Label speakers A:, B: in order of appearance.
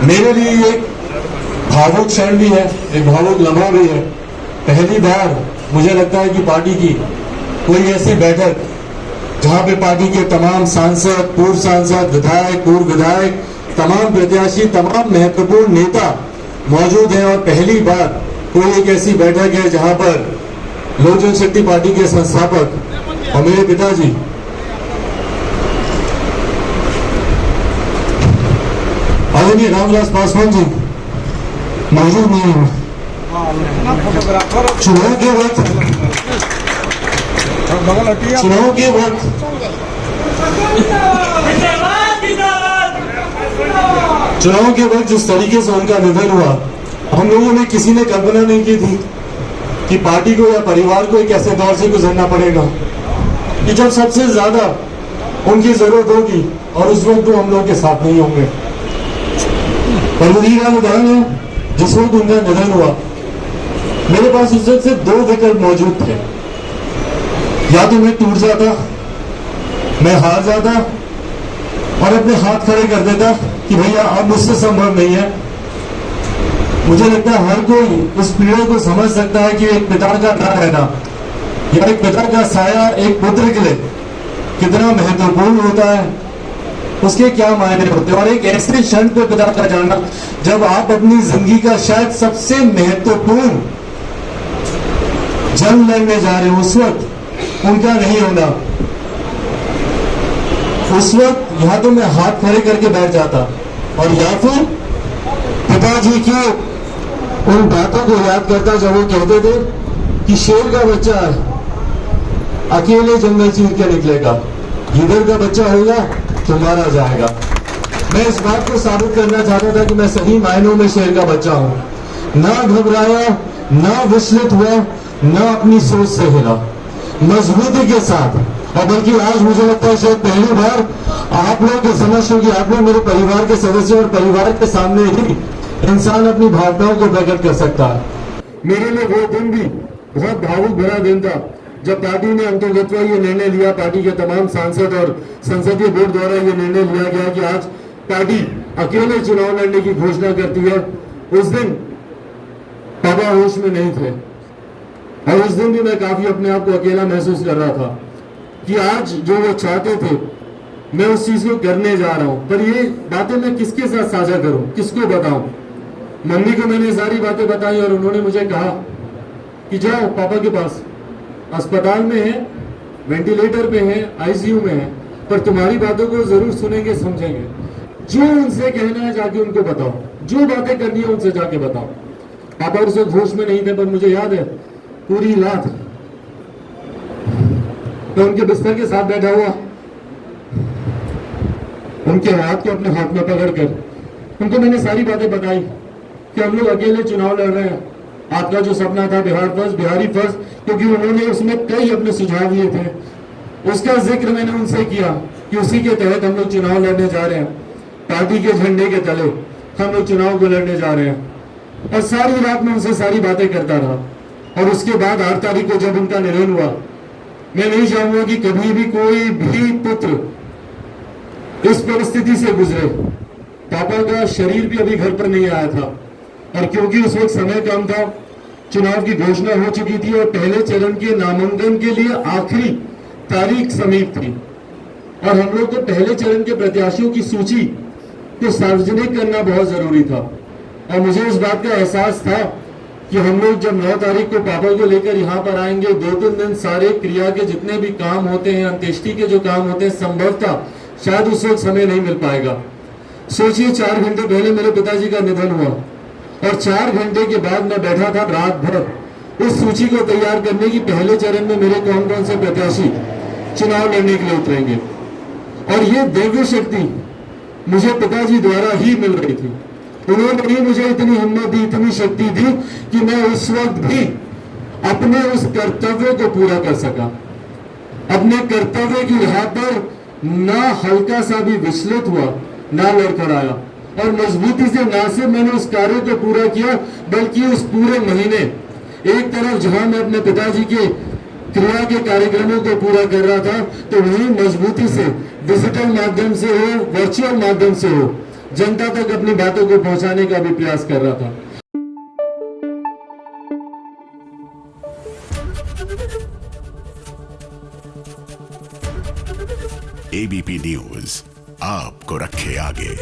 A: मेरे लिए एक भावुक क्षण भी है, एक भावुक लम्हा भी है। पहली बार मुझे लगता है कि पार्टी की कोई ऐसी बैठक जहां पे पार्टी के तमाम सांसद, पूर्व सांसद, विधायक, पूर्व विधायक, तमाम प्रत्याशी, तमाम महत्वपूर्ण नेता मौजूद हैं। और पहली बार कोई एक ऐसी बैठक है जहां पर लोक जनशक्ति पार्टी के संस्थापक और मेरे पिताजी आदरणीय रामविलास पासवान जी मौजूद नहीं है। चुनाव के वक्त जिस तरीके से उनका निधन हुआ, हम लोगों ने किसी ने कल्पना नहीं की थी कि पार्टी को या परिवार को एक ऐसे दौर से गुजरना पड़ेगा कि जब सबसे ज्यादा उनकी जरूरत होगी और उस वक्त वो हम लोगों के साथ नहीं होंगे। पर वही उदाहरण है, जिस वक्त उनका निधन हुआ मेरे पास उस वक्त से दो विकल्प मौजूद थे। या तो मैं टूट जाता, मैं हार जाता और अपने हाथ खड़े कर देता कि भैया अब मुझसे संभव नहीं है। मुझे लगता है हर कोई उस पीड़ा को समझ सकता है कि एक पिता का ना रहना या एक पिता का साया एक पुत्र के लिए कितना महत्वपूर्ण होता है, उसके क्या मायने होते हैं। और एक ऐसे क्षण पे पिता का जाना जब आप अपनी जिंदगी का शायद सबसे महत्वपूर्ण जंग लड़ने जा रहे हो, उस वक्त उनका नहीं होना, उस वक्त या तो मैं हाथ खड़े करके बैठ जाता और या फिर पिताजी की उन बातों को याद करता जब वो कहते थे कि शेर का बच्चा अकेले जंगल चीर के निकलेगा, गिदड़ का बच्चा होगा तो मारा जाएगा। मैं इस बात को साबित करना चाहता था कि मैं सही मायनों में शेर का बच्चा हूं। ना घबराया, ना विचलित हुआ, ना अपनी सोच से हिला, मजबूती के साथ। और बल्कि आज मुझे लगता है शायद पहली बार आप लोगों के समझ होगी, आप लोग मेरे परिवार के सदस्य और परिवार के सामने ही इंसान अपनी भावनाओं को प्रकट कर सकता है। मेरे लिए वो दिन भी बहुत भावुक भरा दिन था जब पार्टी ने अंतर्गतवा ये निर्णय लिया, पार्टी के तमाम सांसद और संसदीय बोर्ड द्वारा ये निर्णय लिया गया कि आज पार्टी अकेले चुनाव लड़ने की घोषणा करती है। उस दिन पापा होश में नहीं थे और उस दिन भी मैं काफी अपने आप को अकेला महसूस कर रहा था कि आज जो वो चाहते थे मैं उस चीज को करने जा रहा हूं। पर ये बातें मैं किसके साथ साझा करूं, किसको बताऊं। मम्मी को मैंने सारी बातें बताई और उन्होंने मुझे कहा कि जाओ पापा के पास, अस्पताल में है, वेंटिलेटर पे है, आईसीयू में है, पर तुम्हारी बातों को जरूर सुनेंगे, समझेंगे। जो उनसे कहना है जाके उनको बताओ, जो बातें करनी है उनसे जाके बताओ। पापा उस वक्त होश में नहीं थे, पर मुझे याद है पूरी रात मैं उनके बिस्तर के साथ बैठा हुआ, उनके हाथ को अपने हाथ में पकड़कर उनको मैंने सारी बातें बताई कि हम लोग अकेले चुनाव लड़ रहे हैं। आपका जो सपना था बिहार फर्स्ट, बिहारी फर्स्ट, क्योंकि उन्होंने उसमें कई अपने सुझाव दिए थे, उसका जिक्र मैंने उनसे किया कि उसी के तहत हम लोग चुनाव लड़ने जा रहे हैं, पार्टी के झंडे के तले हम लोग चुनाव को लड़ने जा रहे हैं। और सारी रात में उनसे सारी बातें करता रहा। और उसके बाद 8 तारीख को जब उनका निधन हुआ, मैं नहीं चाहूंगा कि कभी भी कोई भी पुत्र इस परिस्थिति से गुजरे। पापा का शरीर भी अभी घर पर नहीं आया था और क्योंकि उस वक्त समय कम था, चुनाव की घोषणा हो चुकी थी और पहले चरण के नामांकन के लिए आखिरी तारीख समीप थी और हम लोग को पहले चरण के प्रत्याशियों की सूची को सार्वजनिक करना बहुत जरूरी था। और मुझे इस बात का एहसास था कि हम लोग जब 9 तारीख को पापा को लेकर यहाँ पर आएंगे, 2-3 दिन सारे क्रिया के जितने भी काम होते हैं, अंत्येष्टि के जो काम होते हैं, संभवतः शायद उस वक्त समय नहीं मिल पाएगा। सोचिए 4 घंटे पहले मेरे पिताजी का निधन हुआ और 4 घंटे के बाद मैं बैठा था रात भर उस सूची को तैयार करने की पहले चरण में मेरे कौन कौन से प्रत्याशी चुनाव लड़ने के लिए उतरेंगे। और ये दिव्य शक्ति मुझे पिताजी द्वारा ही मिल रही थी। उन्होंने ही मुझे इतनी हिम्मत दी, इतनी शक्ति दी कि मैं उस वक्त भी अपने उस कर्तव्य को पूरा कर सका। अपने कर्तव्य की राह पर ना हल्का सा भी विचलित हुआ, ना लड़खड़ाया और मजबूती से ना सिर्फ मैंने उस कार्य को पूरा किया बल्कि उस पूरे महीने एक तरफ जहां मैं अपने पिताजी के क्रिया के कार्यक्रमों को पूरा कर रहा था, तो वहीं मजबूती से डिजिटल माध्यम से हो, वर्चुअल माध्यम से हो, जनता तक अपनी बातों को पहुंचाने का भी प्रयास कर रहा था।
B: एबीपी न्यूज आपको रखे आगे।